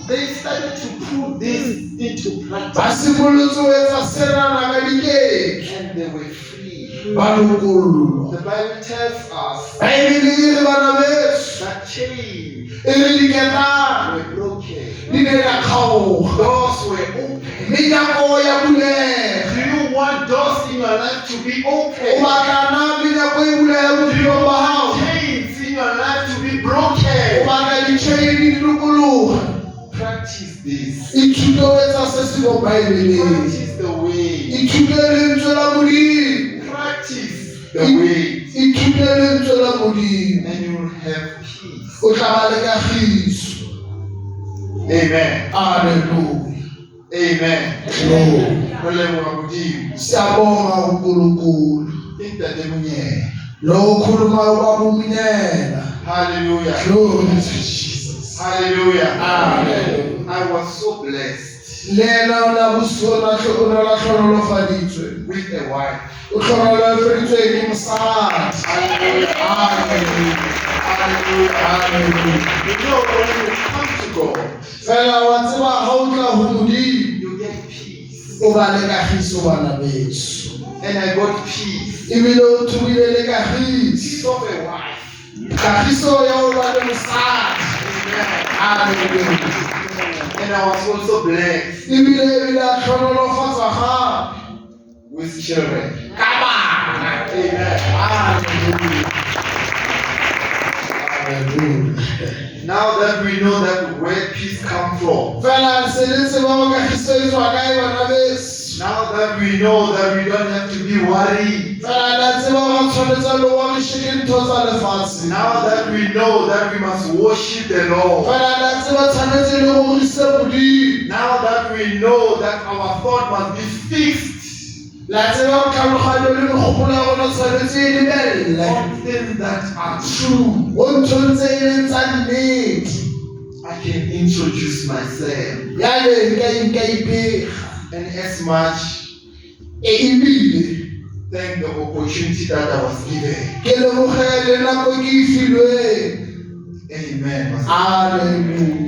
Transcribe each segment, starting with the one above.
They started to put this into practice. And they were free. The Bible tells us that chains were broken. Doors were open. Do you want doors in your life to be open? Do you want chains in your life to be broken? Practice this. Practice the way. Practice the way. And you will have peace. Amen. Hallelujah. Amen. Think that they hallelujah. Glory to Jesus. Hallelujah. Amen. I was so blessed with a wife. Hallelujah. Hallelujah. Hallelujah. You know, when you come to God, you get peace. And I got peace. Peace of a wife. Amen. And I was also blessed with children. Amen. Hallelujah. Now that we know that where peace comes from, now that we know that we don't have to be worried, now that we know that we must worship the Lord, now that we know that our thought must be fixed on things that are true, I can introduce myself. And as much thank the opportunity that I was given. Amen. Hallelujah.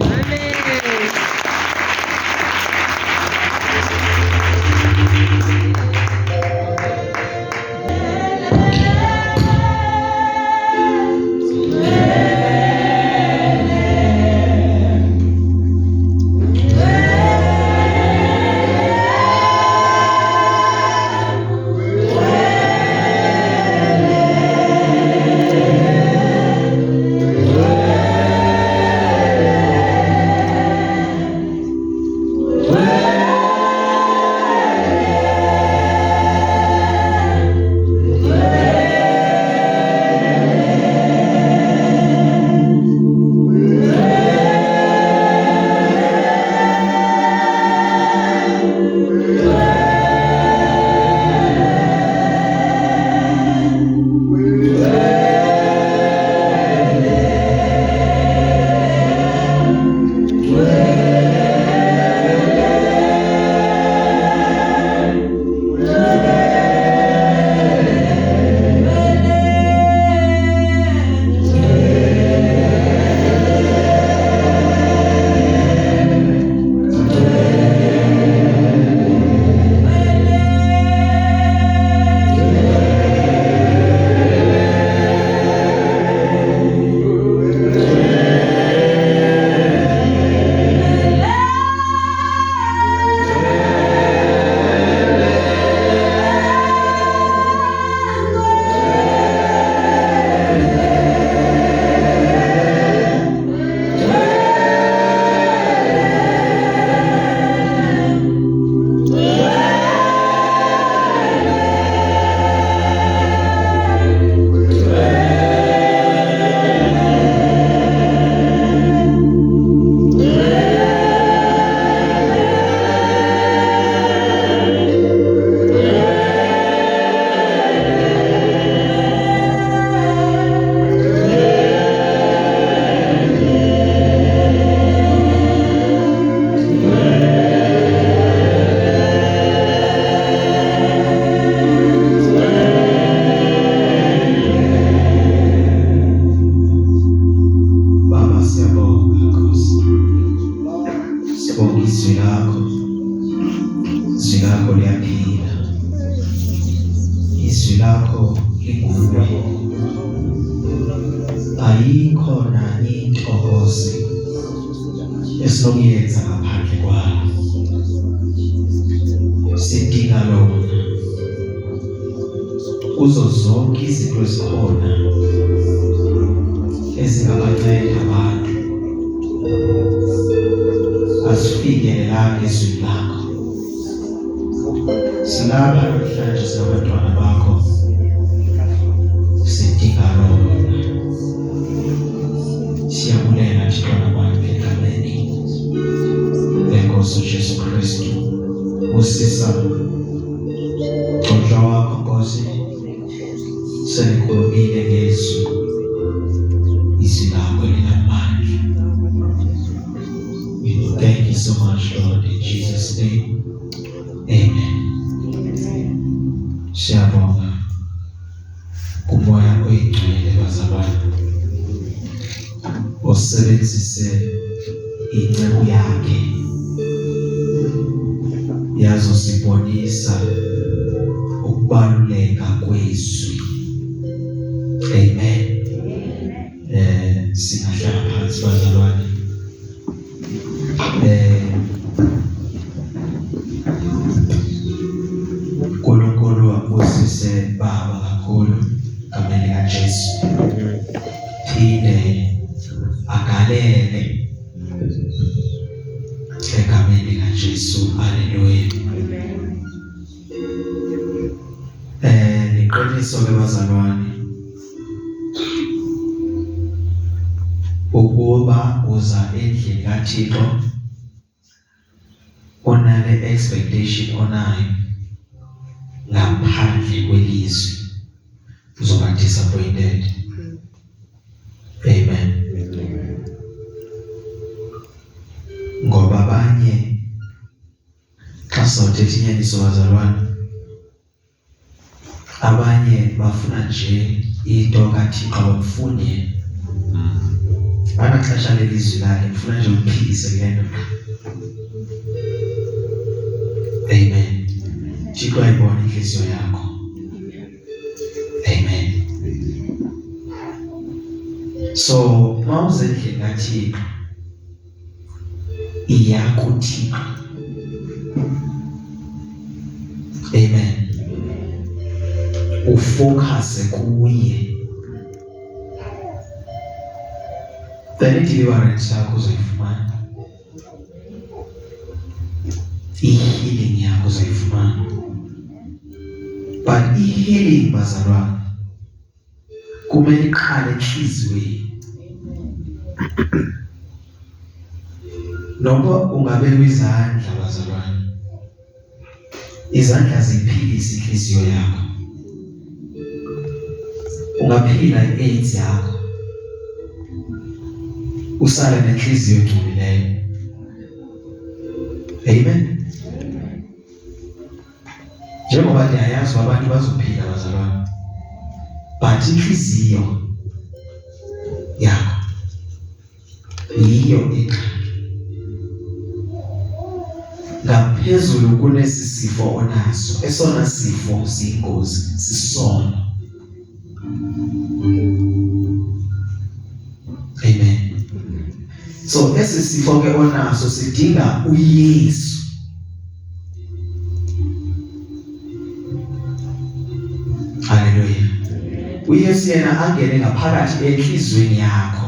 izwi lakho liyaphila, izwi lakho linguwe. Ayikhona intokozi esinokuyenza ngaphandle kwalo. Sidinga lona kuzo zonke izinto ezikhona ezingabanceda abantu asifikelelanga ezwini lakho. Silapha namhlanje singabantwana bakho, sidinga lona. Siyabulela Thixo nabantu egameni lenkosi uJesu Kristu. Usisa Xhoxa wakho Nkosi, selikhulumile ngezwi, izwi lakho linamandla. Thank you so much, Lord, in Jesus' name. Amen. Siyabonga kumoya oyingcwele bazalwane, osebenzise inceku yakhe yazosibonisa ukubaluleka kwezwi. Amen. Singahlala phansi bazalwane. Nkulunkulu abusise Baba kakhulu egameni likaJesu. Phinde agalele egameni likaJesu. Haleluya. Liqiniso ke bazalwane ukuba uza endlini kaThixo onale expectation onayo ngaphandle kwelizwi, uzoba disappointed. Amen. Ngoba abanye xa sawuthetha inyaniso bazalwane, abanye bafuna nje into kaThixo abamfuni. Anaxesha lelizwi lakhe mfuna nje umphilise kule nto. Amen. Thixo ayibone inhliziyo yakho. Amen. So mawuze endlini kaThixo, iyakho uThixo. Amen. Ufocuse kuye. Then deliverance yakho uzoyifumana. I-healing yakho uzoyifumana. But i-healing bazalwane kumele iqale enhliziyweni. Noma ungabekwa izandla bazalwane, izandla ziphilisa inhliziyo yakho. Ungaphila i-AIDS yakho usale nenhliziyo engcolileyo. Amen. Njengoba ndiyayazi abantu bazophila bazalwane, but inhliziyo yakho yiyo ingxaki. Ngaphezulu kunesi sifo onaso, esona sifo siyingozi, sisono. Amen. So esi sifo ke onaso sidinga uYesu. Haleluya. uYesu yena angene ngaphakathi enhliziyweni yakho,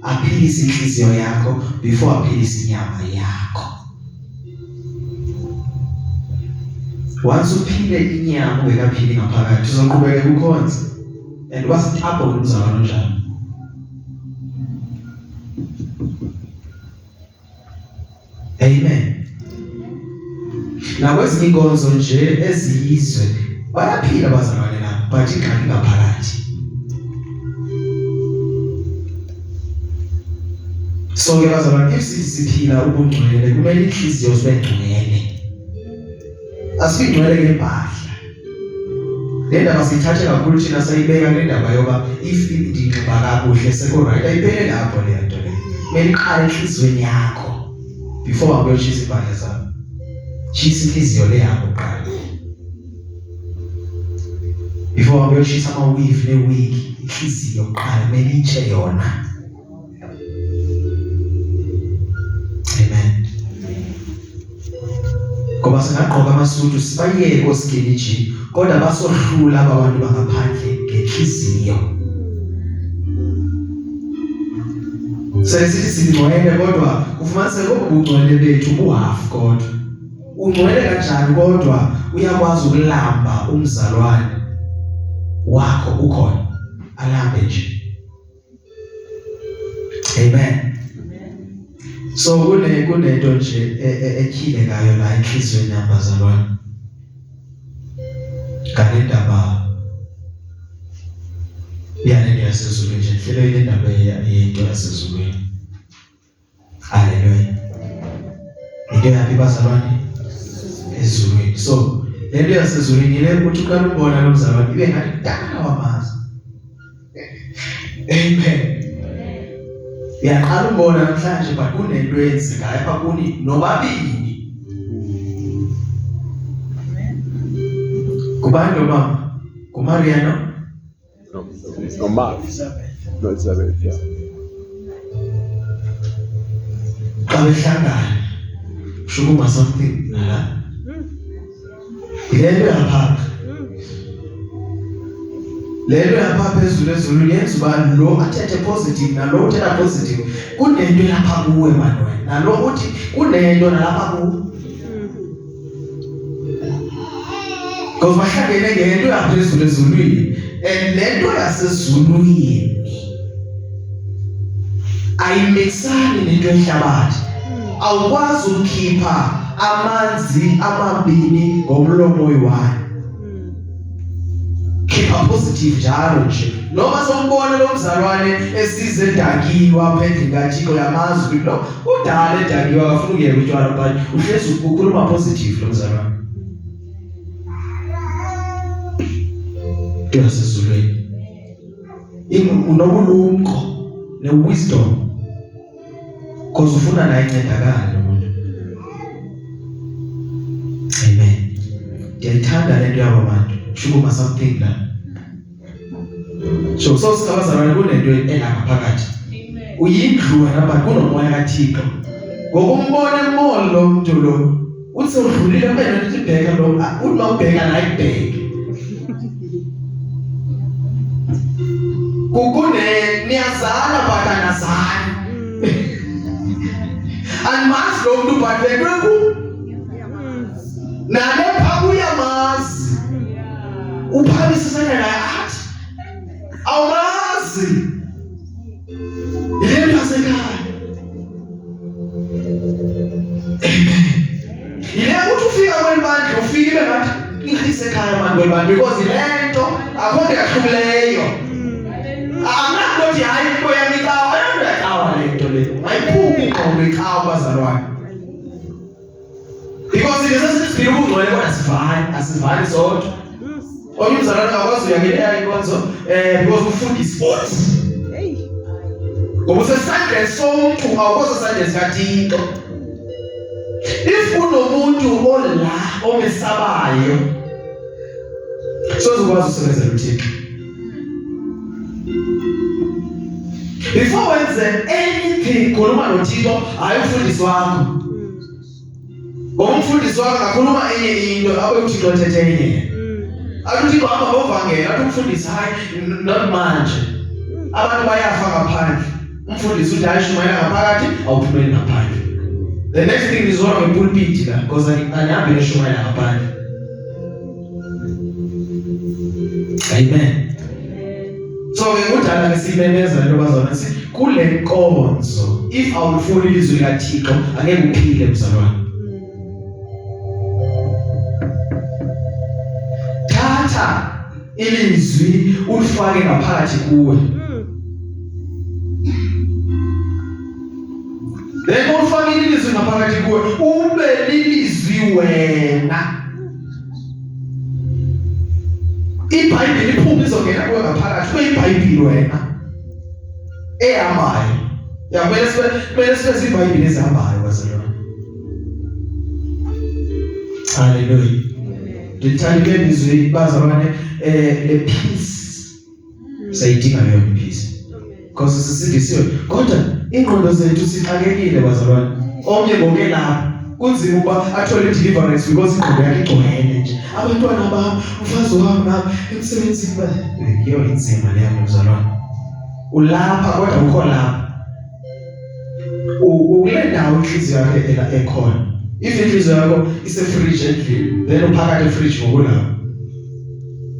aphilise inhliziyo yakho before aphilise inyama yakho. Once uphile inyama ungekaphili ngaphakathi, uzoqhubeka ukhonze. And wasithapha uzalwa njalo. Amen. Nakwezinye inkonzo nje eziyizwe bayaphila bazalwane nabo, but ingxaki ngaphakathi. So ke bazalwane, if siphila ubungcwele kumele inhliziyo zibe ngcwele. Asingcwele ngempahla. Le ndaba siyithathe kakhulu thina sayibeka le ndaba yoba if indinxiba kakuhle seko right, ayiphelele lapho le nto le. Kumele iqale enhliziyweni yakho. before wakuyoshisa impahla zakho. Shisa inhliziyo le yakho kuqala. Before wakuyoshisa ama-weave ne-wig, inhliziyo kuqala kumele itshe yona. Amen. Ngoba singagqoka amasudu sibayeke osikeni nje, kodwa basohlula abantu bangaphandle ngenhliziyo. Sesithi singcwele kodwa kufumaniseka ubungcwele bethu buhafu kodwa. Ungcwele kanjani kodwa uyakwazi ukulamba umzalwane wakho ukhona. Alambe nje. Amen. So kunento nje ekhile ngayo la enhlizweni yabazalwane. Ngale ndaba yalento yasezulwini nje, hlelo ile ndaba yento yasezulwini. Haleluya. Into yaphi bazalwane? Ezulwini. So lento yasezulwini ile ukuthi uqala ubona lo mzalwane ibe ngathi kudala wamazi. Amen. Uyaqala ubona namhlanje but kunento eyenzekayo apha kuni nobabili. Kubani mama? Kumariano? No, Mark. No, Elizabeth, yeah. Kabehlangana. Shukuma something la. Lelo yapha. Lelo yapha phezulu yenza uba lo athethe positive nalo uthetha positive. Kunento lapha kuwe Manuel. Nalo uthi kunento nalapha kuwe. Because bahlangene ngento yaphezulu ezulwini, and lento yasezulwini ayimixani nento ehlabathi. Awukwazi ukukhipha amanzi amabini ngomlomo oyi-one. Khipha positive njalo nje. Noma sombona lo mzalwane esize edakiwa phendle kaThixo yamazwi lo udala edakiwa akafuna ukuyeka utshwala but uhlezi ukhuluma positive lo mzalwane. Yasezulwini. Unobulumko ne-wisdom. Because ufuna naye incedakale lo muntu. Amen. Ndiyayithanda lento yabo bantu. Shukuma something la. So sikabazalwane kunento elapha phakathi. Uyindlu wena but kunomoya kaThixo. Ngokumbona emall lo muntu lo uthi udlulile manje uthi bheka lo uthi mawubheka la ibheke. Kukune niyazana but anazani. Andimazi lo muntu but lekweku nale phabu yamazi uphabisisana naye athi awumazi yile yasekhaya. Yile ukuthi ufika kwelibandla ufike ibe ngathi ingasekhaya manje kwelibandla because lento akhonde yahlukileyo. Angathi hayi into yamikawa ayakawa lento le. Ayiphumi ingqondo ikawa bazalwane. Because ngesasifika ukungcwele kodwa asivani sodwa. Omunye umzalwane akwazi uyangena inkonzo because ufunda isport. Ngoba usesandleni somuntu awukwazi esandleni sikaThixo. If kunomuntu ola omesabayo sozokwazi ukusebenzela uThixo. Before wenze anything khuluma noThixo hayi umfundisi wakho. Ngoba umfundisi wakho akhuluma enye into abe uThixo ethethe enye. Akuthi baba ovangela athi umfundisi hayi not manje. Abantu bayafa ngaphandle. Umfundisi uthi hayi shumayela ngaphakathi awuphumeli ngaphandle. The next thing is one of the pulpit la because anihambe neshumayela ngaphandle. Amen. So ngikudala ngesimemeza lento bazona si kule nkonzo if awulifuni ilizwi likaThixo angeke uphile mzalwane. Thatha ilizwi ulifake ngaphakathi kuwe. Then ufake ilizwi ngaphakathi kuwe ube lilizwi wena. iBhayibheli iphuma izongena kuwe ngaphakathi kweBhayibheli wena ehambayo. Yabona kumele sibe iBhayibheli ezihambayo bazalwane. Hallelujah. Ngithanda izwi bazalwane le peace. Sayidinga leyo peace. Because sisindisiwe. Kodwa ingqondo zethu sixakekile bazalwane. Omnye ngoke lapha. Kunzima ukuba athole deliverance because ingqondo yakhe igcwele nje. Abantwana bami, umfazi wami nami emsebenzini yiyo inzima leyo bazalwane. Ulapha kodwa ukho lapha. Ukule ndawo inhliziyo yakhe ekhona. If inhliziyo yakho ise-fridge endlini, then uphakathi e-fridge ngokulapha.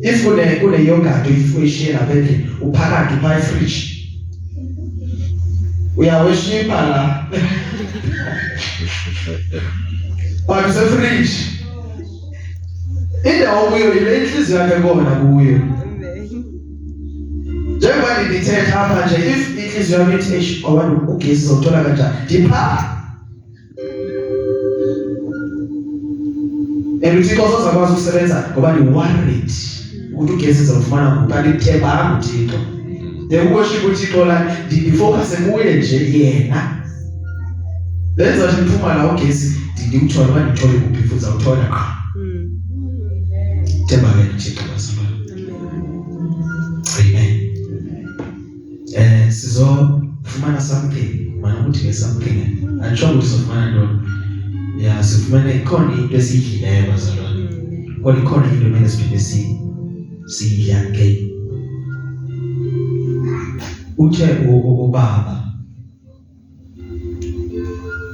If kune yogurt uyishiye lapha endlini, uphakathi upha e-fridge. Uyaweshipa la. But use-fridge. Indawo kuyo ile inhliziyo yakhe khona kuyo. Njengoba ngithetha hapa nje, if inhliziyo yakho ithi abantu ugesi uzothola kanjani? Dipha. Uthixo uzokwazi ukusebenza ngoba ni worried ukuthi ugesi uzofumana kuphi, alithembanga uThixo. Then worship uThixo la ndifocus kuye nje yena. Lenza ukuthi ngiphuma la ugesi ngimthola ngoba ngithole kuphi futhi uzawuthola qha. Themba ke uThixo basibona. Amen. Sizofumana something, mana ukuthi ke something. Angisho ukuthi sizofumana ntoni. Ya sifumane ikhona into esiyidlileyo bazalwane. Kodwa ikhona into emele siphinde siyidla again. Uthe ubaba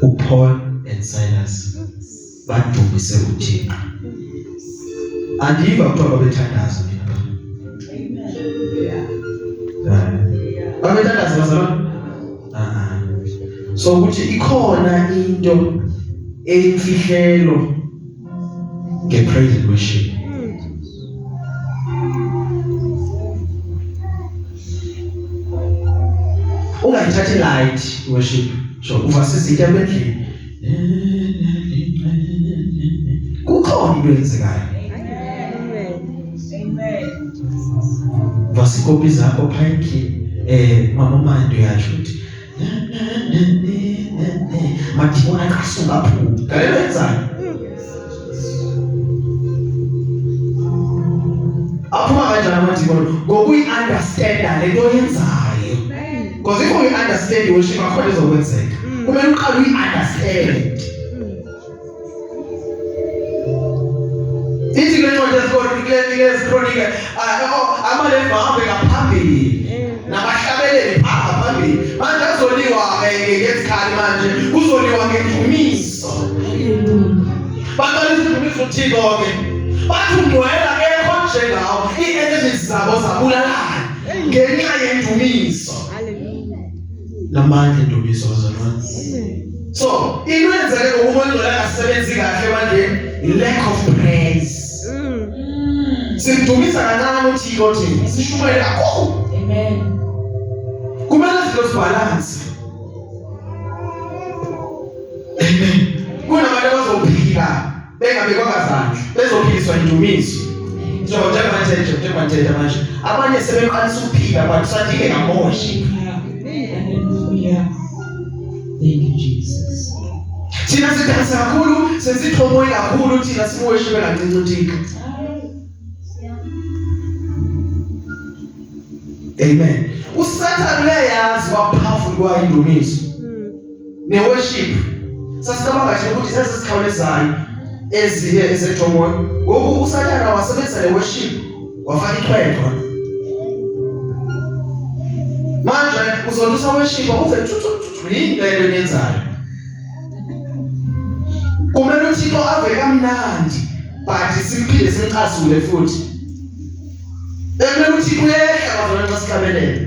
uPaul and Silas badumise uThixo. Andiva kuthiwa babethandaza mina. Amen. Babethandaza bazalwane? So ukuthi ikhona into eyimfihlelo nge-praise and worship. Ungayithathi light worship. So uvasizitha endlini. Kukhona into eyenzekayo. Amen. Vasikopi zakho phayini mama mando yacho ukuthi madibona kasuka phu. Ngaleyo yenzani? Aphuma kanjani amadibona? Ngokuyi-understanda le nto yenzayo. Because if you understand worship akhona ezokwenzeka. Kumele uqale uyi-understand. Ithi le ncwadi yezikronike amaLevi ahambe ngaphambili nabahlabeleli phaa phambili. Manje kuzoliwa ngezikhali, manje kuzoliwa ngendumiso. Baqala isidumiso uThixo-ke. Bathi ungcwele akekho njengawo. Ii-enemies zabo zabulalana ngenxa yendumiso. Namandla endumiso bazalwane. So into enzeke ngokuba uNgcwele angasebenzi kahle manje lack of praise. Simdumisa kancane uThixo thina, sishumayela kakhulu. Amen. Kumele silose balance. Amen. Kunabantu abazophila bengabekwa ngazandla, bezophiliswa indumiso. Njengoba manje abanye sebeqalisa ukuphila but sadike ngamoshi. Thank you Jesus. Thina sidansa kakhulu, sesithomoye kakhulu thina simuweshibe kancinci uThixo. Amen. USathane uyayazi wapowerful kwa indumiso. Ne-worship. Sasicabanga nje ukuthi sesikhawulezayo eziye ezethomoye. Ngoku uSathane wasebenzisa le-worship wafaka iqhwethwa. Manje uzolusa worship uve yini le nto yenzayo. Kumele uThixo ave kamnandi but simphinde simxazule futhi. Emele uThixo uyehla bazalwane xa sihlabelele.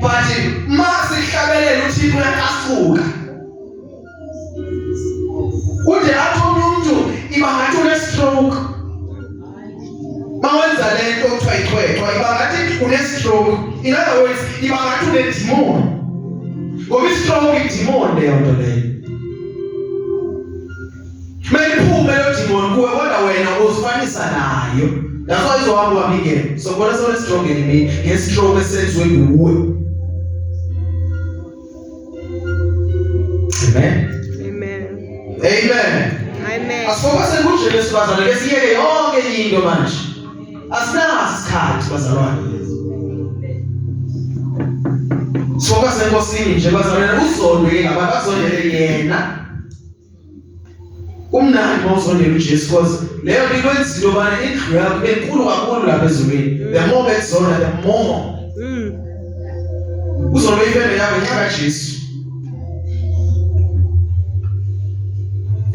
But mase sihlabelele uThixo uyakasuka. Ude athi umuntu iba ngathi une-stroke. Mawenza le nto kuthiwa iqhwethwa iba ngathi une-stroke. In other words, iba ngathi une-demon. Ngoba i-stroke i-demon leyo nto leyo. Mayiphume leyo demon kuwe kodwa wena uzifanisa nayo. That's why izohamba wabikela. So bona sone-stroke nge-stroke esenziwe nguwe. Amen. Amen. Amen. Amen. Asifokase kuJesu bazalwane, lesiyeke yonke into manje. Asinaso isikhathi bazalwane. Sifokase enkosini nje bazalwane, uzondwe ngabantu bazondele yena. Umnandi mawuzondela uJesu because leyo nto ikwenzile ubani indlu yakho enkulu kakhulu lapha ezulwini. The more bezona, the more uzobe ifembe yakho inyaka kaJesu.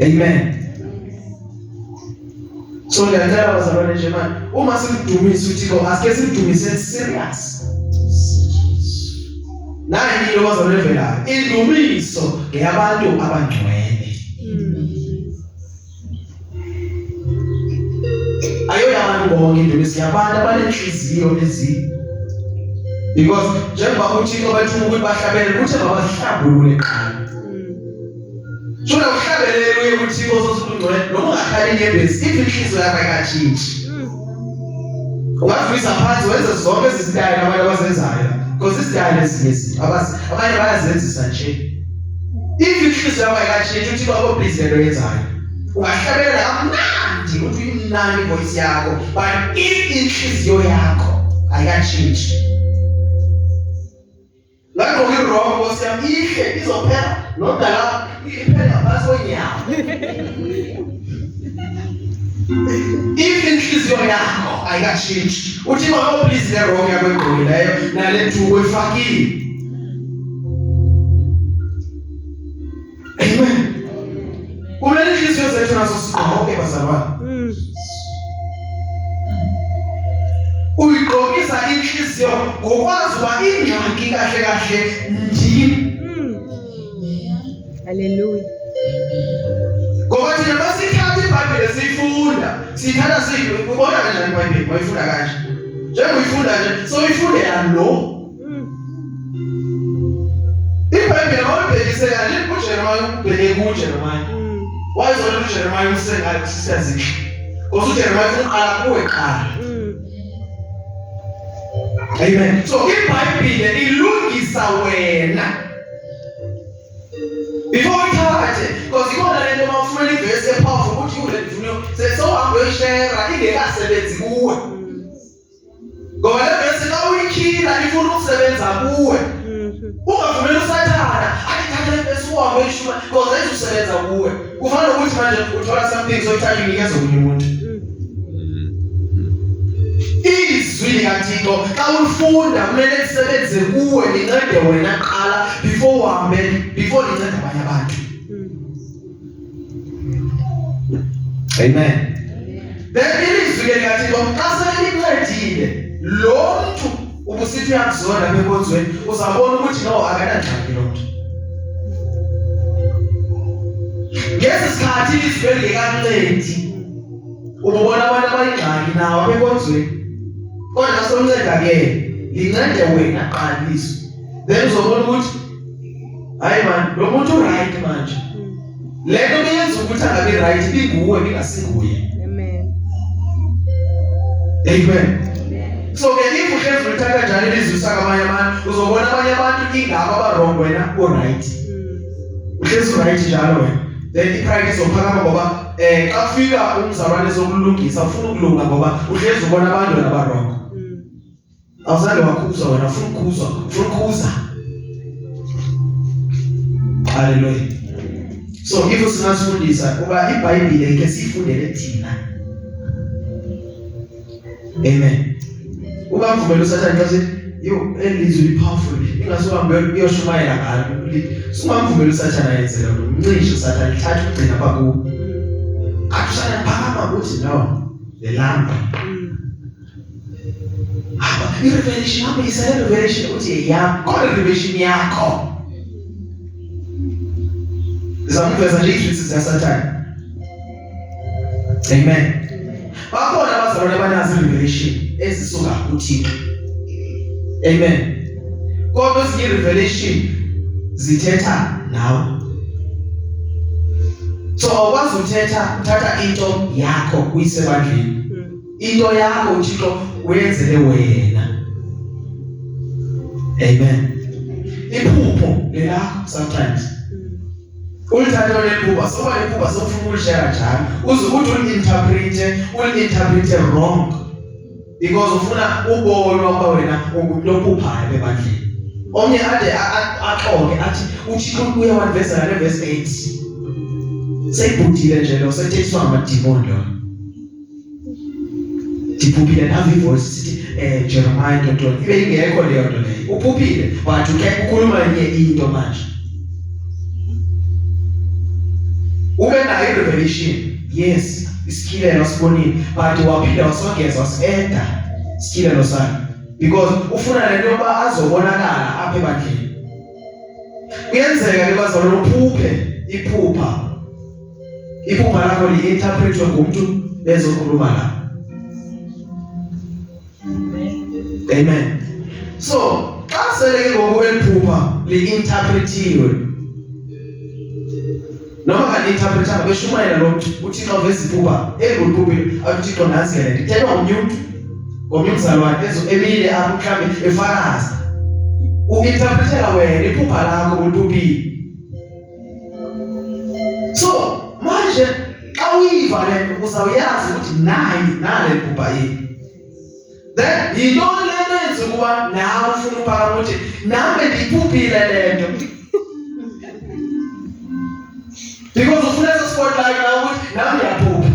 Amen. So ngiyacela bazalwane nje manje, uma simdumisa uThixo asike simdumise serious. Nayi into bazalwane velayo, indumiso ngeyabantu abangcwele. Ayo yabantu bonke indumiso yabantu abanenhliziyo ezi. Because njengoba uThixo bathuma ukuthi bahlabele ukuthi babahlambulule eqala. Shona uhlabelele uThixo sosungcwele noma ungahlali enyembezi inhliziyo yakho ayikatshintshi. Ungavisa phansi wenze zonke izitayela abantu abazenzayo because izitayela ezinye abanye bayazenzisa nje. Inhliziyo yakho ayikatshintshi uThixo akobhizi lento yenzayo. Ungahlabelela kamnandi ukuthi uyimnandi voice yakho but inhliziyo yakho ayikatshintshi. Lakho ngiroko siyami ihle izophela nodala iphela phasi kwenyawo. Inhliziyo yakho ayikatshintshi. Uthi manje please le wrong yakho egqokileyo nale thuko efakile. Amen. Kumele inhliziyo zethu nazo sigqoke bazalwane. Uyigqokisa inhliziyo ngokwazi uba ingxaki kahle kahle ndini. Hallelujah. Ngoba thina basithatha iBhayibheli siyifunda, sithatha ubona kanjani iBhayibheli wayifunda kanje. Njengoba uyifunda nje, so uyifundela lo. iBhayibheli awulibhekise kanje kuJeremiah ubheke kuJeremiah. Wayizona uJeremiah usengathi kusizazile. Ngoba uJeremiah uqala kuwe qala. Amen. So iBhayibheli ilungisa wena. Before we touch it, because you want to let them off really very powerful. What you let you know? Say so I'm going to share. I think they got 70 more. Go ahead and say now we kill and if you don't 70 more. Who are from the side? I can't let this one make sure because they just 70 more. Who found a which man who told us something so tell you guys when you want. Izwi kaThixo xa ufunda kumele sisebenze kuwe nincede wena qala before nincede abanye abantu. Amen. Then ilizwi kaThixo xa selincedile lo mntu ubusithi uyakuzona bekonzweni uzabona ukuthi no akanangxaki lo mntu. Ngesi sikhathi ilizwi lingekancedi ubona abantu abayingxaki nawo abekonzweni. Kodwa sonceda ke lincede wena qaliswe. Then uzobona ukuthi hayi man lo muntu right manje. Le nto uyenza ukuthi angabe right binguwe bingasinguye. Amen. Amen. So ke if uhlezi uthatha njalo ilizwi sakamanye abantu uzobona abanye abantu ingaba abarong wena right. Uhlezi right njalo wena. Then ipride izophakama ngoba xa kufika umzalwane sokulungisa ufuna ukulunga ngoba uhlezi ubona abantu wena abarong. Awuzange wakhuzwa wena ufuna ukukhuza. Hallelujah. So if usingasifundisa kuba iBhayibheli ke sifundele thina. Amen. Uba mvumela uSathane xa sithi yo elizwi lipowerful ingasuka uyoshumayela ngalo. Singamvumela uSathane ayenze lo mncisho uSathane thatha ugcina apha kuwo. Akushaya phakama ukuthi no the lamp. I-revelation yakho isa-revelation ukuthi yakho kodwa revelation yakho zamuveza nje izifiso zikaSathane. Amen. Bakhona abazalwane abanazo i-revelation ezisuka kuThixo. Amen. Kodwa ezinye i-revelation zithetha nawe. So awukwazi uthatha into yakho uyisebandleni. Into yakho uThixo wenzele wena. Amen. Iphupho lelakho sometimes ulithathe lephupha soba lephupha sofuna ulishare njalo uze ukuthi ulinterprete wrong because ufuna ubonwa ukuba wena ungulophuphayo ebandleni. Omnye ade axoke athi uThixo uyawaveza le verse 8 seyibhudile nje lo sethethiswa ngamadimoni lo diphuphile nava ivoice sithi Jeremiah ntoni ibe ingekho leyo nto leyo uphuphile but ukhuluma enye into manje ube nayo revelation yes isikilelo sibonile but waphinda wasongeza wasienda isikilelo sakhe because ufuna lento yoba azobonakala apha ebandleni. Kuyenzeka ke bazalwane uphuphe iphupha lakho li-interpretwe ngumntu ezokhuluma la. Amen. So xa sele ke ngoku eliphupha li-interpretiwe noma kali-interpretanga beshumayela lo mntu uThixo aveza iphupha enguliphuphile athi uThixo nansi le nto ithethwa ngomnye umzalwane emile apho mhlawumbe efakaza uinterpretela wena iphupha lakho uliphuphile. So manje xa uyiva le nto uzawuyazi ukuthi nale phupha yini. Then yintoni le nto yenza ukuba nawe ufuna uphakama ukuthi nami ndiyiphuphile le nto because ufuna ese spotlight la ukuthi nami ndiyaphupha.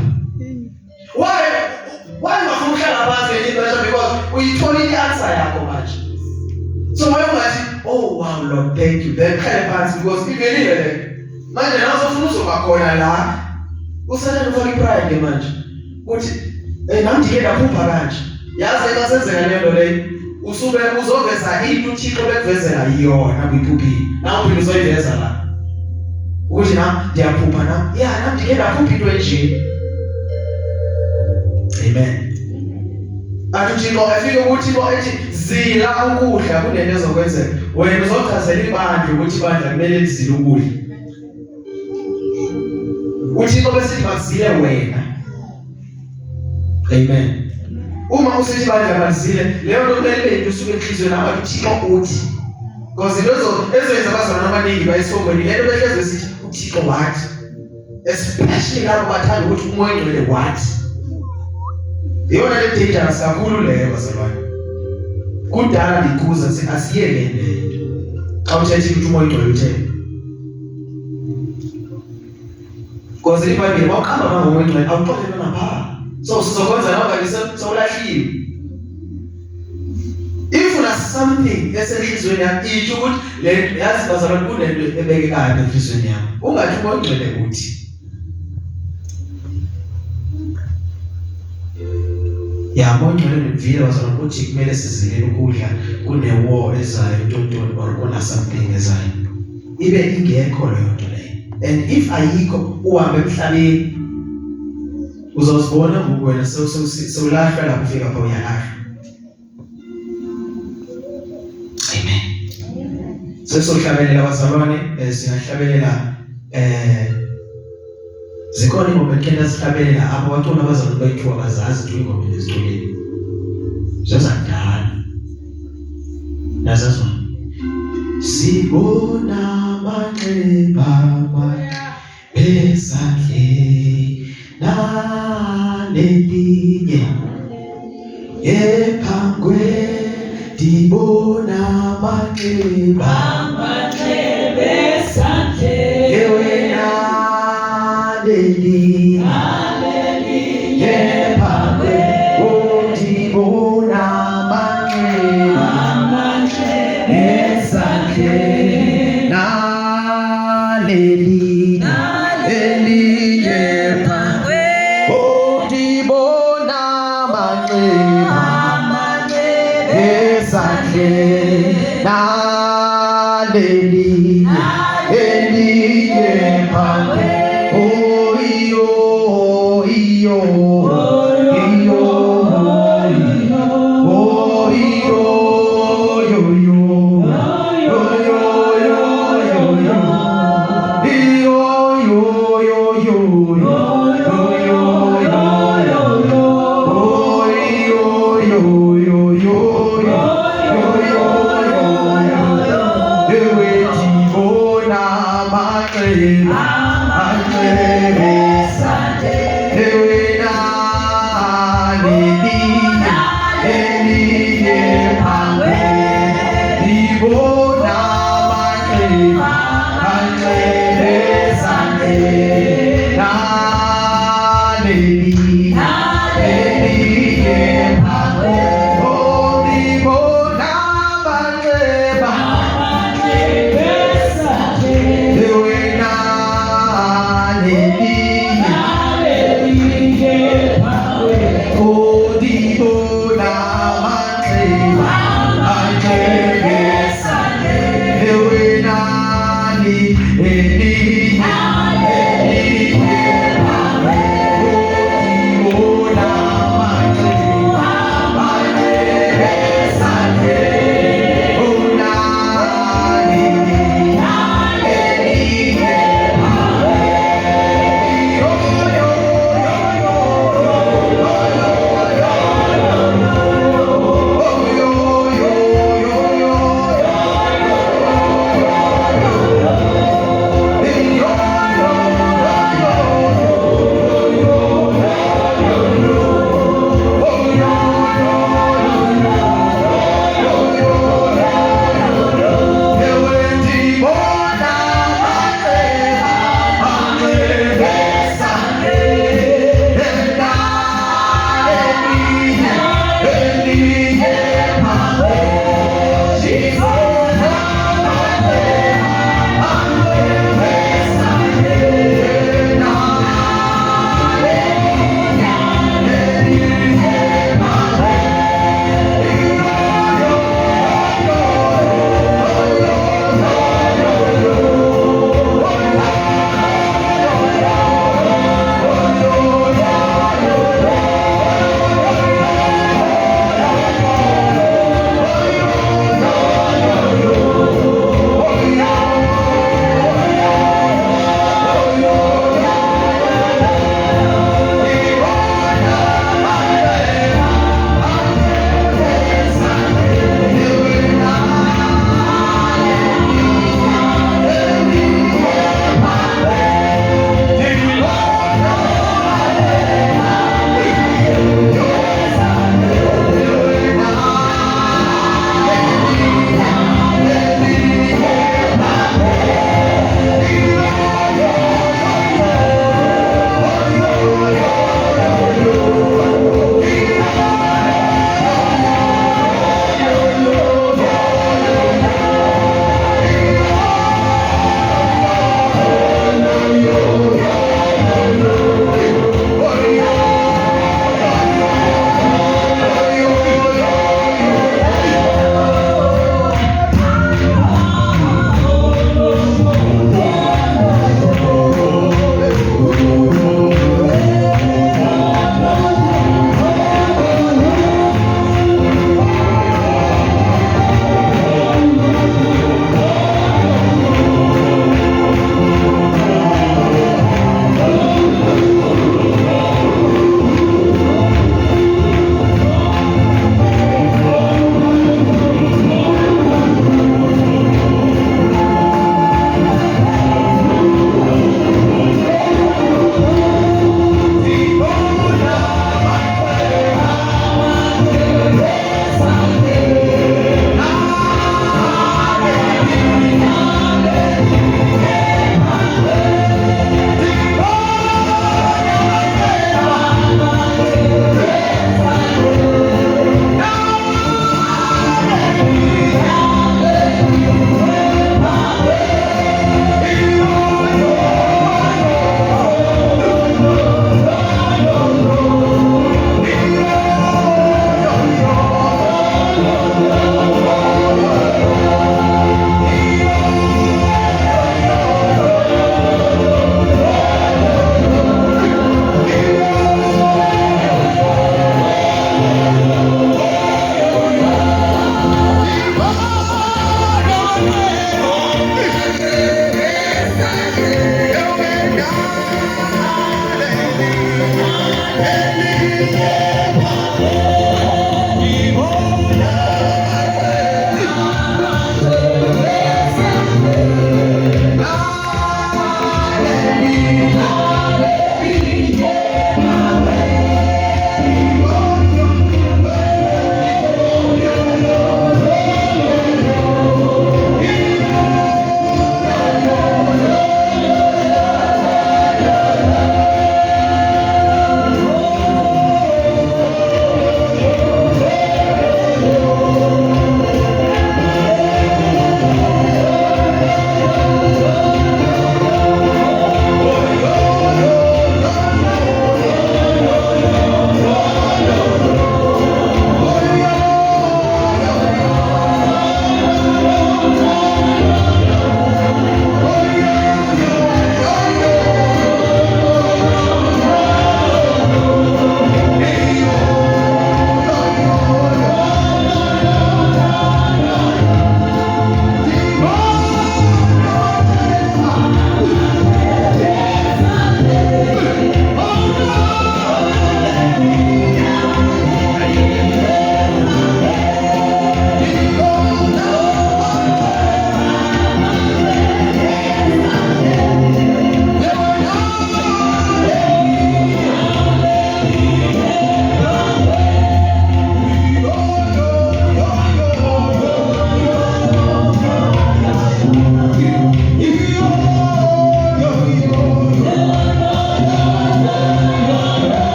Why ungafuna uhlala phansi ngenye ixesha because uyitholile i-answer yakho manje. So why ungathi oh wow Lord thank you then uhlale phansi because ivelile le manje nawe uzofuna uzoba khona la usathanda ufake ipride manje uthi nami ndike ndaphupha kanje yazi xa senzeka le nto leyo usube uzoveza into uThixo bekuvezela yona kwiphuphile nawe uphinde uzoyiveza la ukuthi nami ndiyaphupha nami nami ndike ndaphupha into enje. Amen. Athi uThixo afike uThixo ethi zila ukudla kunento ezokwenzeka wena uzochazela ibandla ukuthi ibandla kumele lizile ukudla. uThixo besithi makuzile wena. Amen. Uma usithi ibandla malizile leyo nto kumele into usuke enhlizweni yakho uThixo uthi because into ezoyenza abazalwane abaningi bayisongweni lento behleze besithi uThixo wathi especially labo bathanda ukuthi umoya ongcwele wathi. Yona le dangerous kakhulu leyo bazalwane. Kudala ndikuza ngithi asiyeke le nto. Xa uthethe ukuthi umoya ongcwele utheni. Because iBhayibheli mawuqamba ngomoya ongcwele awuxolelwa napha. So sizokwenza nawe kanti sewulahliwe. If una something esenhlizweni yakho itsho ukuthi le yazi bazalwane kunento ebekekayo enhlizweni yakho. Ungathi umoya ongcwele uthi. Umoya ongcwele ngivile bazalwane ukuthi kumele sizilele ukudla kune-war ezayo ntontoni or kuna something ezayo. Ibe ingekho leyo nto leyo. And if ayikho uhambe emhlabeni uzozibona ngoku wena sewulahlwa lapho ufika pha uyalahlwa. Amen. Sesohlabelela bazalwane singahlabelela zikhona ingoma ekenda sihlabelela apho bathola abazalwane bayithiwa bazazi ukuthi ingoma lezitholeni zazandala nazazwa sibona amanxeba esandleni nalelinye ephangwe dibona amanxeba esandleni ewena lelinye ephangwe dibona amanxeba esandleni nalelinye elinye ephangwe dibona amanxeba esandleni nalelinye elinye ephangwe Amen. Hallelujah.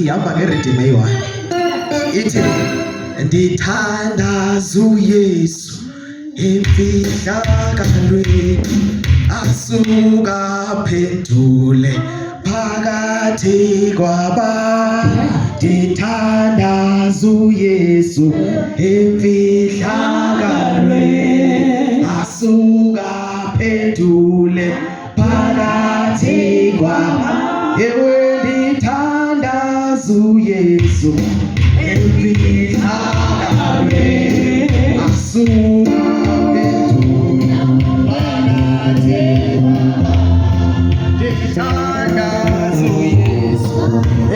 ihamba ngeridima eyi-1 ithi ndithandaza uYesu emfihlakalweni asuka aphendule phakathi kwabantu. Ndithandaza uYesu emfihlakalweni asuka aphendule phakathi kwabantu. Ewe ndithandaza uYesu emfihlakalweni asuka aphendule phakathi kwabantu. Ndithandaza uYesu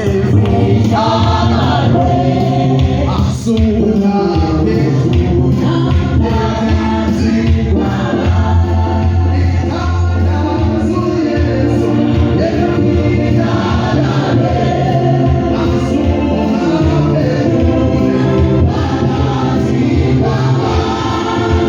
emfihlakalweni asuka aphendule phakathi kwabantu.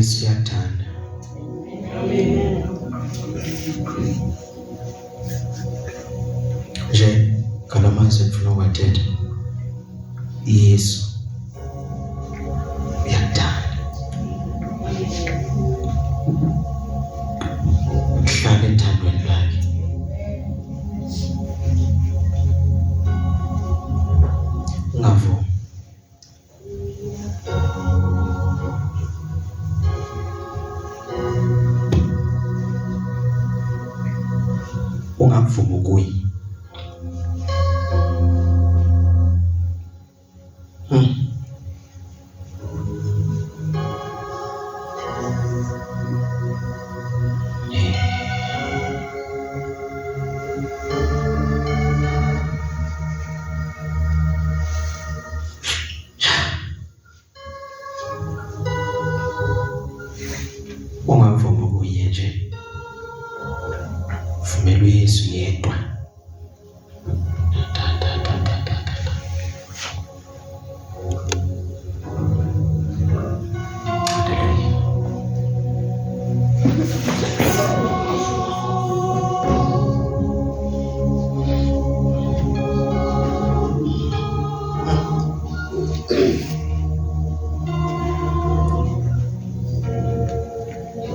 uYesu uyakuthanda. Nje ngalamazwi ngifuna ukwathetha. Yesu uyakuthanda. Hlala ethandweni lakhe. Ungavumi. Ungavumi kuye. Ungavumi kuye nje. Vumela uYesu yedwa.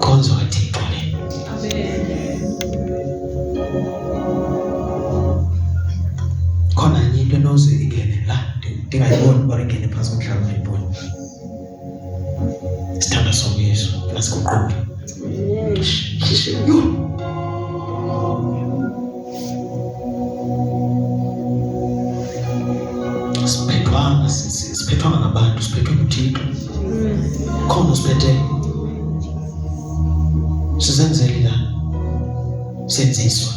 Konzo kaThixo le. Khona enye into enoze ingene la ndingayiboni kodwa ingene phantsi komhlaba ngayiboni. Sithanda sonke Yesu asiguquke. Siphethwanga ngabantu, siphethwe nguThixo. Khona usiphethe. Sizenzele la. Senziswa.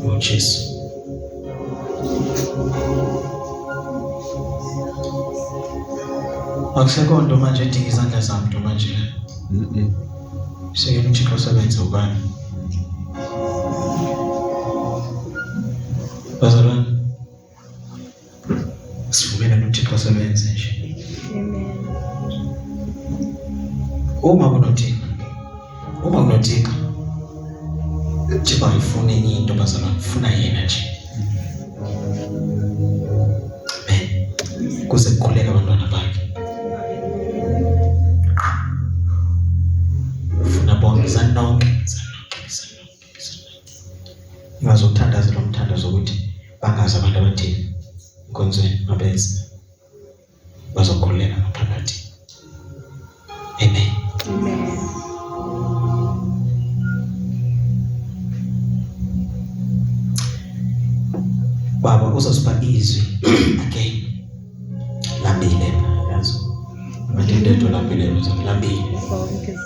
Oh Jesu. Akusekho nto manje edinga izandla zami nto manje. Sekele uThixo sebenze ubani. Bazalwane. Sivumela uThixo sebenze nje. Uma kunothixo Thixo ayifuna enye into bazalwane, ufuna yena nje. Amen. Kuze kukhuleka abantwana bakhe. Ufuna bonke sanonke. Ingazothandaza lo mthandazo ukuthi bangazi abantu abathile inkonzweni mabenze. Bazokhuleka ngaphakathi. Amen. Amen. Baba uzosiba izwi again. Lambile yazo. Mathindeto lambile lambile.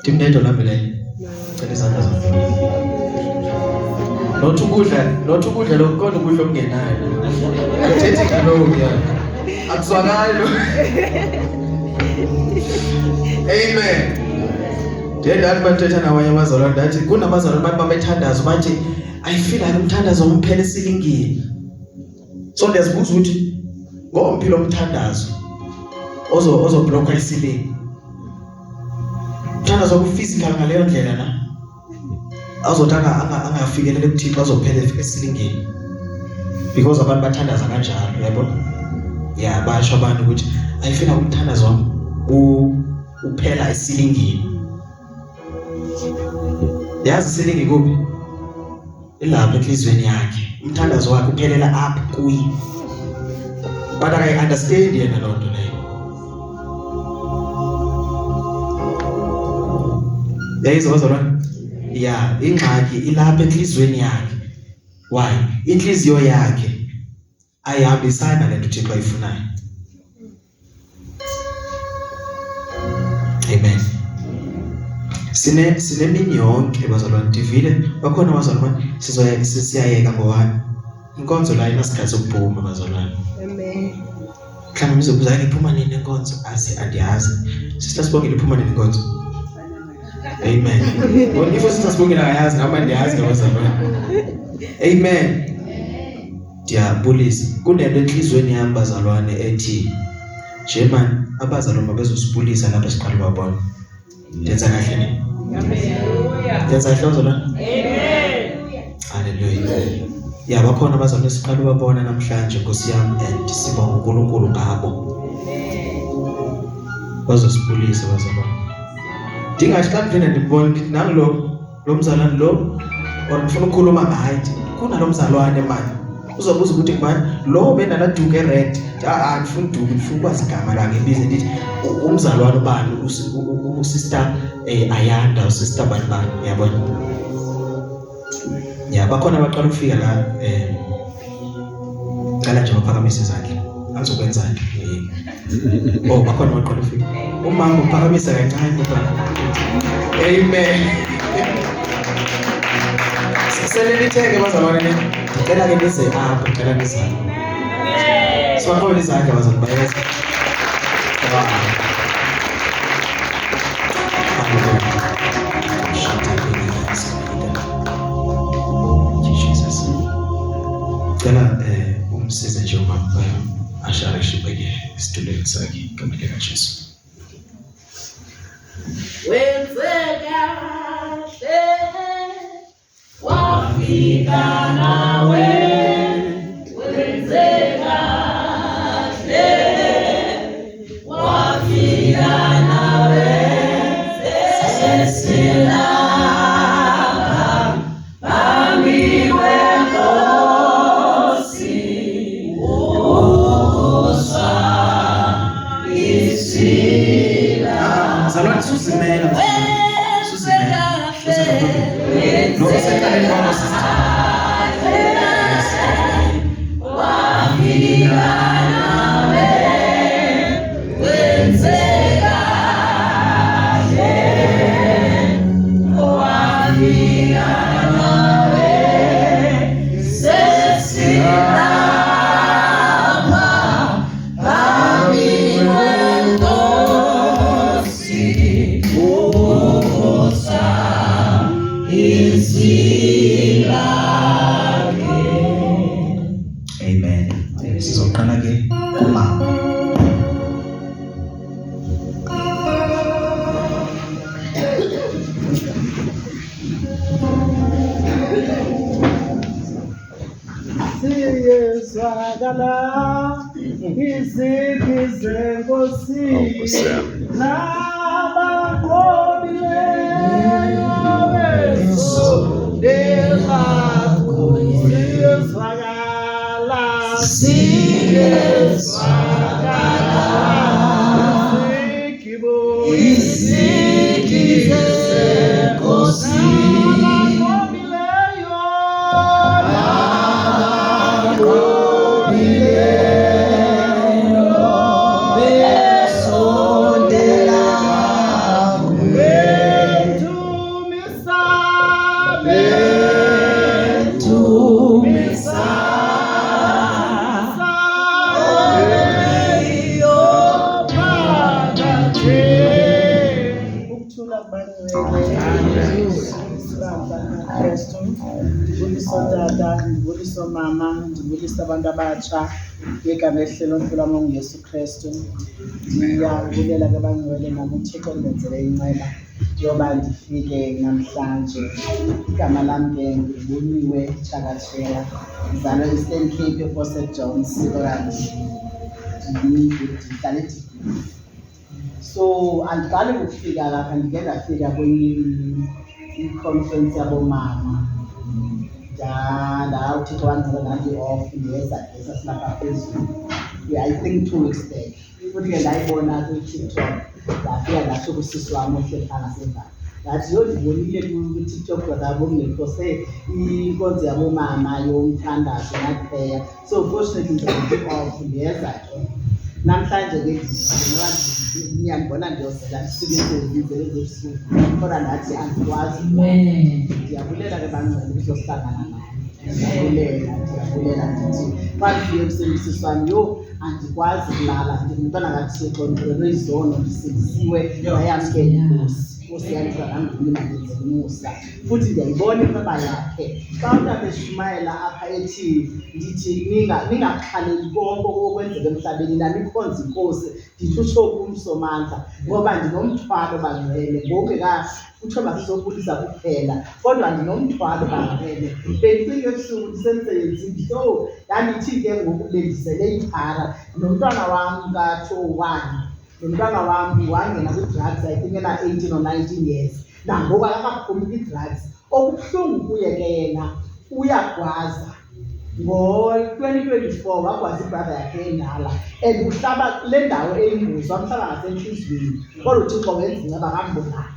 Timdeto lambile. Cela izandla zakho. Not ukudla lokho ukudla okungenayo. Athethi ngalokho ya. Akuzwakali. Amen. Ndiyadala bathetha nawanye abazalwane ndathi kunabazalwane abantu bamethandazo bathi I feel like umthandazo umphele silingini. So ndiyazibuza ukuthi ngomphi lo mthandazo ozoblocka isilingi. Umthandazo ku-physical ngaleyo ndlela na. Azotaka angafikelele kuThixo azophela esilingini. Because abantu bathandaza kanjalo yabo. Yeah, basho abantu ukuthi I feel like umthandazo wami uphela esilingini. Yazi isilingi kuphi? Ilapha enhlizweni yakhe. Umthandazo wakhe uphelela apha kuyi. But I understand yena lo nto leyo. Yayizwa bazalwane? Yeah, ingxaki ilapha enhlizweni yakhe. Why? Inhliziyo yakhe ayihambisana lento Thixo ayifunayo. Amen. Sinemini yonke bazalwane divile bakhona bazalwane siyayeka ngowani. Inkonzo la inasikhathi sokuphuma bazalwane. Amen. Mhlawumbe nizobuza ngiphuma nini enkonzo? Andiyazi. Sister Sibongile iphuma nini enkonzo? Amen. Ngoba if Sister Sibongile ayazi ngaba ndiyazi bazalwane. Amen. Ndiyabulisa. Kunento enhlizweni yami bazalwane ethi German abazalwane mabezosibulisa lapho siqala ukubabona. Ndenza kahle ni? Ndenza kahle bazalwane? Hallelujah. Ya bakhona abazalwane siqala ukubabona namhlanje Nkosi yami and sibonga uNkulunkulu ngabo. Bazosibulisa bazalwane. Ndingathi xa ngivena ndibona ngithi nami lo mzalwane lo or ngifuna ukukhuluma ngaye kunalo mzalwane manje. Uzobuza ukuthi kubani lo benaladuke red angifuni uduke ngifuna ukwazi igama lakhe ibize ndithi umzalwane ubani usister Ayanda usister bani yabona ya bakhona abaqala ukufika la cala nje baphakamise izandla azokwenzani bakhona abaqala ukufika umama uphakamisa kancane amen Selelitheke bazalwane ngicela ke nize apha ngicela nize apha siwaqobile izandla bazalwane bayeza Jesus ngicela umsize nje umama asharishe beke isitulweni sakhe ngamanye kaJesu wafika nawe wenzeka wafika nawe sesilapha phambi kwenkosi usa isila zalwane susimela abantu abatsha igama elihlelo loNkulunkulu uYesu Kristu ndiyabulela ke bangcwele nami uThixo ngenzele inceba yoba ndifike namhlanje igama lami ke ngiboniwe Chakathela ngizalwe eStern Cape eFort Jones Sikorani ndihlala eThekwini so andiqali ukufika lapha ndike ndafika kwenye i-conference yabomama uThixo wandinika ngathi off ndiyeza silapha phezulu I think 2 weeks back futhi ke ndayibona kwi-TikTok ndafika ndatsho kusisi wami ohleli ngasemva ngathi ndibonile kwi-TikTok kodwa kungekho inkonzo yabomama yomthandazo nakuphaya so fortunately ndiyeza ndiyeza ke namhlanje ke ngiyambona ndiyozela ndisebenzele izizwe ezobusuku kodwa ndathi andikwazi ndiyabulela ke bangcwele ukuzosihlangana naye ndiyabulela ndithi kwafike umsebenzisi wami andikwazi kulala ndingumntwana kaThixo ndirezono ndisindisiwe wayamkela inkosi Nkosi yami nami mina ngenze umusa futhi ngiyayibona inqaba yakhe xa uNtabeshumayela apha ethi ndithi ningakhaleli konke okwenzeka emhlabeni nami ikhonza inkosi ndithi usho kumsomandla ngoba ndinomthwalo bangcwele ngokeka kuthiwa masizobulisa kuphela kodwa ndinomthwalo bangcwele bencinge ebusuku ndisemsebenzini yandithi-ke ngoku bendisele iphara nomntwana wami ka-201 nomntwana wami wangena kwi-drugs I think ena 18 or 19 years nangoku akakaphumi kwi-drugs okubuhlungu kuye ke yena uyagwaza ngo-2024 wagwaza ibrother yakhe endala and uhlaba kule ndawo eyingozi wamhlaba ngasenhliziyweni kodwa uthixo wenza inceba kambonani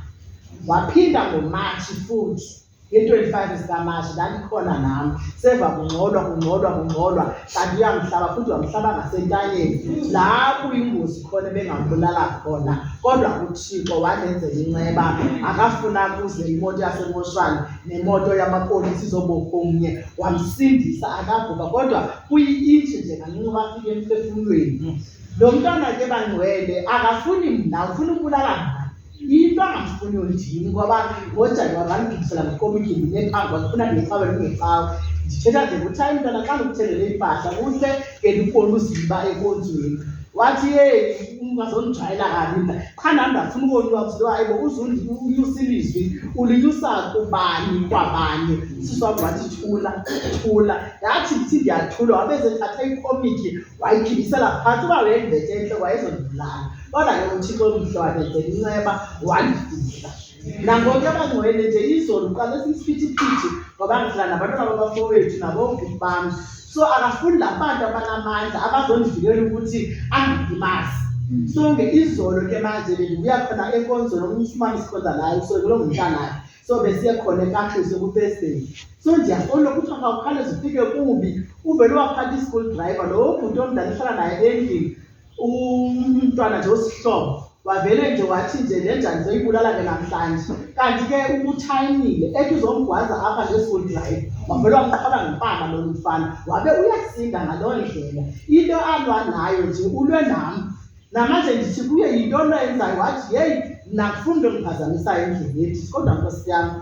waphinda ngoMatshi futhi nge-25 zikaMatshi ndandikhona nami seva kungcolwa kanti uyamhlaba futhi wamhlaba ngasentanyeni lapho ingozi khona bengambulala khona kodwa uthixo wanenzela inceba akafuna kuze imoto yasemoshwani nemoto yamapolisi izobopha omnye wamsindisa akavuka kodwa kuyi-inchi nje kancinci bafike emphefumulweni lo mntwana ke bangcwele akafuni mna ufuna ukubulala into angafuni yondini ngoba ngoJanuwari wangigibisela ngekomiti nephambi wafuna ngecawe ngecawe ndithetha nje ukuthi hayi mntwana xa ndikuthengele impahla kuhle ke ndikubona uziba enkonzweni wathi yeyi ungazondijwayela kabi mna qha nami ndafuna ukonyuka kuzido hayi bo unyusa ilizwi ulinyusa kubani kwabanye usisi wami wathi thula yathi ndithi ndiyathula wabezethatha ikomiti wayigibisela phantsi uba wayendibethe entle wayezondibulala kodwa ke uthixo omhlwane nje inceba wandifihla nangoku abangcwele nje izolo uqale sisiphithiphithi ngoba ngihlala nabantwana babafowethu nabonguni bami so akafuni la bantu abanamandla abazondivikela ukuthi angilimazi so izolo ke manje bendibuya khona enkonzweni umfumane isikhonza nayo so kulo ngumntanayo so besiye khona eKahlisi ku-Thursday so ndiyafona ukuthi akawukhawuleze ufike kubi uvele waphatha i-school driver lo muntu omdala ehlala naye endlini umntwana nje osihlobo wavele nje wathi nje lenjani ndizoyibulala ke namhlanje kanti ke ubuthayimile ethi uzomgwaza apha nge-school drive wavele wamqhola ngempama lo mfana wabe uyasinda ngaloo ndlela into alwa nayo nje ulwe nami namanje ndithi kuye yinto noyenzayo wathi yeyi nakufunda ongiphazamisayo endlini ethi kodwa nkosi yami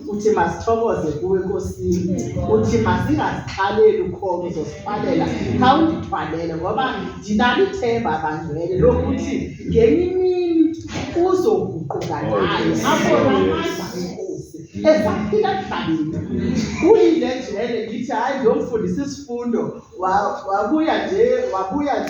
uthi masithokoze kuwe Nkosini uthi masingazixhaleli ukhona uzosifalela khawundithwalele ngoba ndinalo ithemba bangcwele lokuthi ngenye imini uzoguquka nayo abona amandla enkosi esaphila emhlabeni uyile njele ngithi hayi ngiyomfundisa isifundo wabuya nje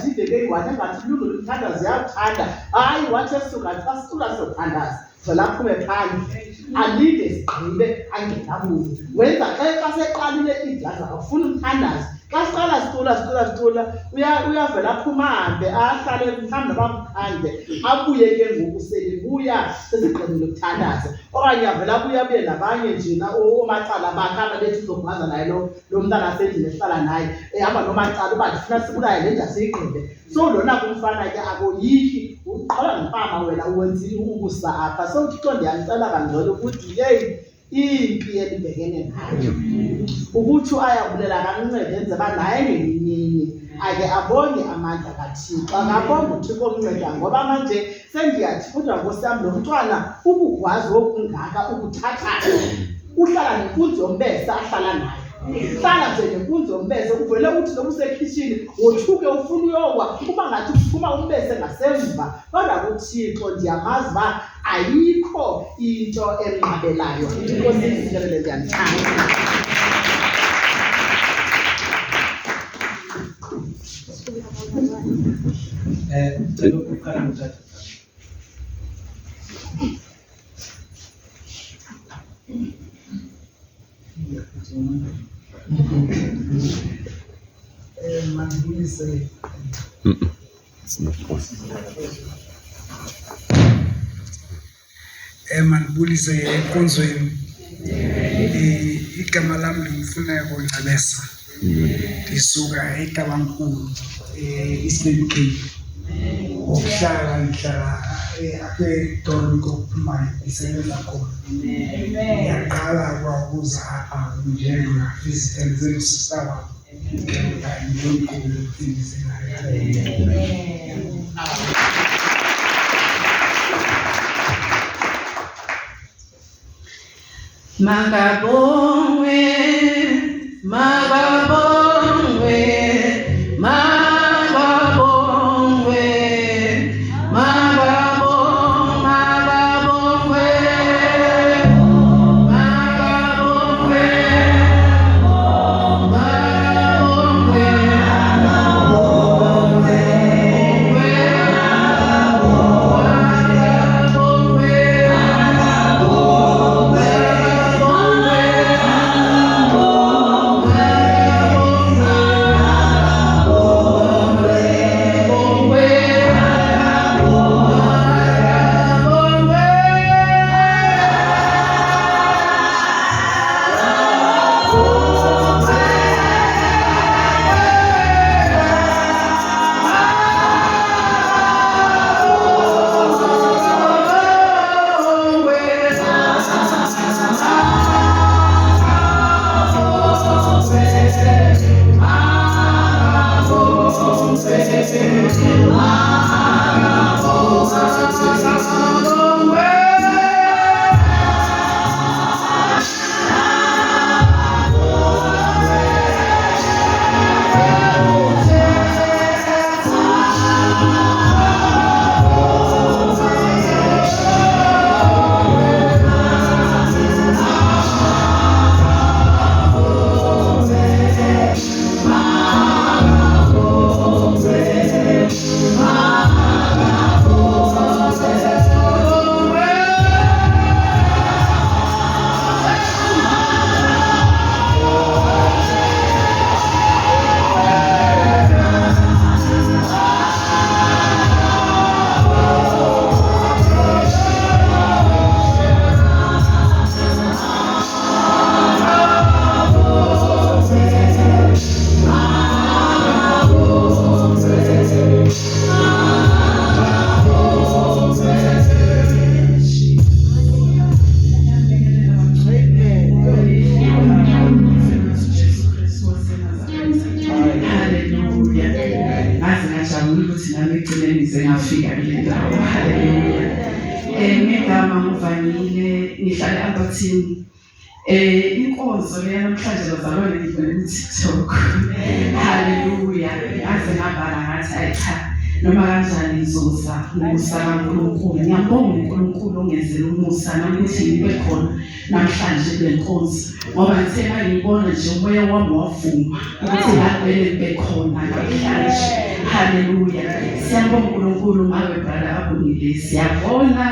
ive beyi-1 engathi ilungelo umthandazo yakuthanda hayi wathi esuka xa sicula siyothandaza vele aphume phandle alinde sigqibe angenabuyo wenza xa seqalile iglasi akafuni umthandazo xa siqala sicula uyavela aphuma ahambe ahlale mhlawumbe nabaphandle abuye ke ngoku selibuya seziqedile ukuthandaza okanye avela abuye nabanye njena omacala bakhala bethi uzogwaza naye lo mntana asendlini ehlala naye ehamba nomacala uba ndifuna sibulaye le nje asiyigqibe so lona kumfana ke akoyiki uqhola ngempama wena uwenzile ukusa apha so uthixo ndiyamcela kangcono ukuthi yeyi impi elibhekene nayo ukuthi ayabulela kancede enze uba naye ngenyinini ake abonge amandla kaThixo akabonge uThixo omnceda ngoba manje sendiyathi kodwa Nkosi yami lo mntwana ukugwazi okungaka ukuthathayo uhlala nenkunzi yombese ahlala nayo hlala nje nenkunzi yombese uvele uthi noma usekhishini wothuke ufuna uyowa kuba ngathi kuphuma umbese ngasemva kodwa kuThixo ndiyamazi uba ayikho into enqabelayo Nkosi izikelele ndiyamthanda mandibulise enkonzweni igama lami ndimfuneko Ncebesa ndisuka eTabankulu Eastern Cape ngokuhlala ndihlala apha eDoornkop ndisebenza khona ndiyaqala kwakuza apha njenga-visitor njengo-sister wam ndiyomkhulu Magabongwe, magabongwe, magabongwe, magabongwe, magabongwe, magabongwe, inkonzo yanamhlanje bazalwane ngivele TikTok. Hallelujah. Yaze ngabala ngathi ayicha noma kanjani izoza umusa kaNkulunkulu. Ngiyabonga uNkulunkulu ongenzela umusa nami ukuthi ngibe khona namhlanje kule nkonzo. Ngoba ngithe ngibona nje umoya wami wavuma ukuthi ngavele ngibe khona namhlanje. Hallelujah. Siyabonga uNkulunkulu ngawe brother abongile. Siyabona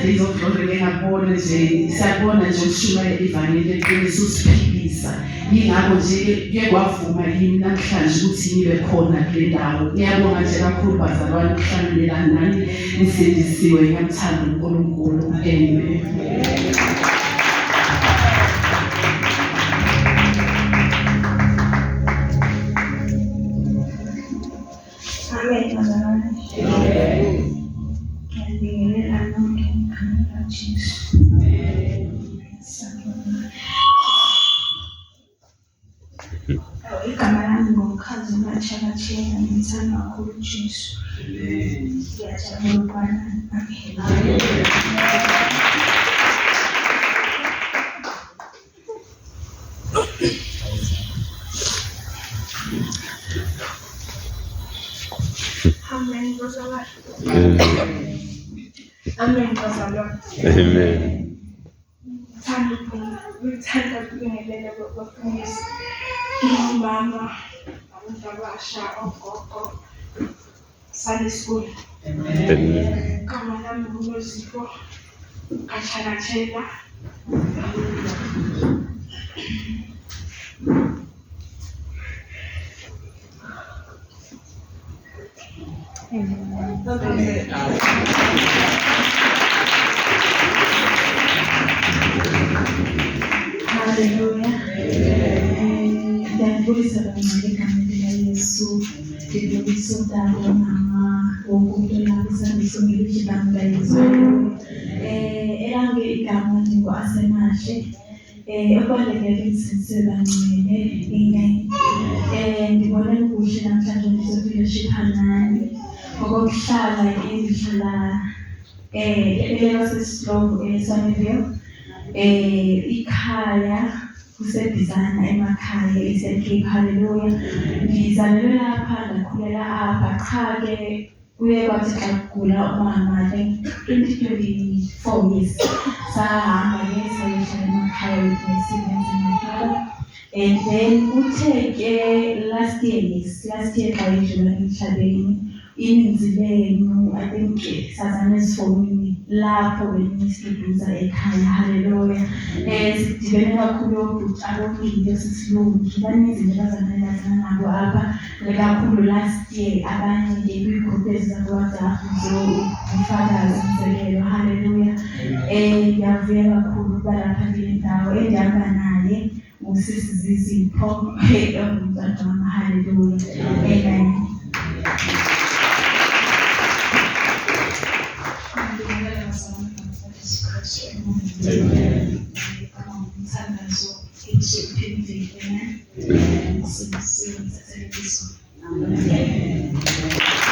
Days of Glory ngiyabona nje siyabona nje ukushumayela ivangeli eqinisa usiphilisa yingakho nje kuye kwavuma yimi namhlanje ukuthi nibe khona kule ndawo. Ngiyabonga nje kakhulu bazalwane ukuhlanganyela nani nisindisiwe ngiyamthanda uNkulunkulu. Amen. Amen. Amen. Ngiyabingelela nonke igama likaJesu. Igama lami ngomkhazi uMatshakatshela, ngimthanda kakhulu uJesu. Ngiyajabula ukuba nani. Amen. Amen. Amen. Ngithanda ukubingelela babafundisi, umama, abantu abasha, ogogo, Sunday school. Amen. Igama lami nguNozipho Katshakatshela. Hallelujah. Ndiyabulisa kancane egameni likaYesu. Ndibulisa umntana womama wonke umuntu elabisa ngelithi igama likaYesu. Elange igama ndingu-Asemahle. Okubalulekile ukuthi kancane ndibone kuhle namhlanje ngizofellowship nani ngokuhlala engihlala ebeleka sesiblovu eSunnyvale. ikhaya kusedizana emakhaya eSt Cape. Haleluya. Ngizalelwe lapha ngakhulela apha. Cha-ke kuye kwathi xa kugula umama 2024 years sahamba-ke sayohlala emakhaya with my siblings and my father. And then uthe-ke last year xa edlula emhlabeni ininzi lenu I think sazane esifonini lapho benisiduduza ekhaya. Haleluya. Sidibene kakhulu obhuti abongile sisilungi baninzi nebazane lazana nabo apha kakhulu last year abanye nje kwi-group ezizakuWhatsApp zofakazi umzekelo. Haleluya. Ngiyavuya kakhulu ukuba lapha kule ndawo endihamba naye ngusisi Zizipho ongumzala wami. Haleluya. Amen. Amen.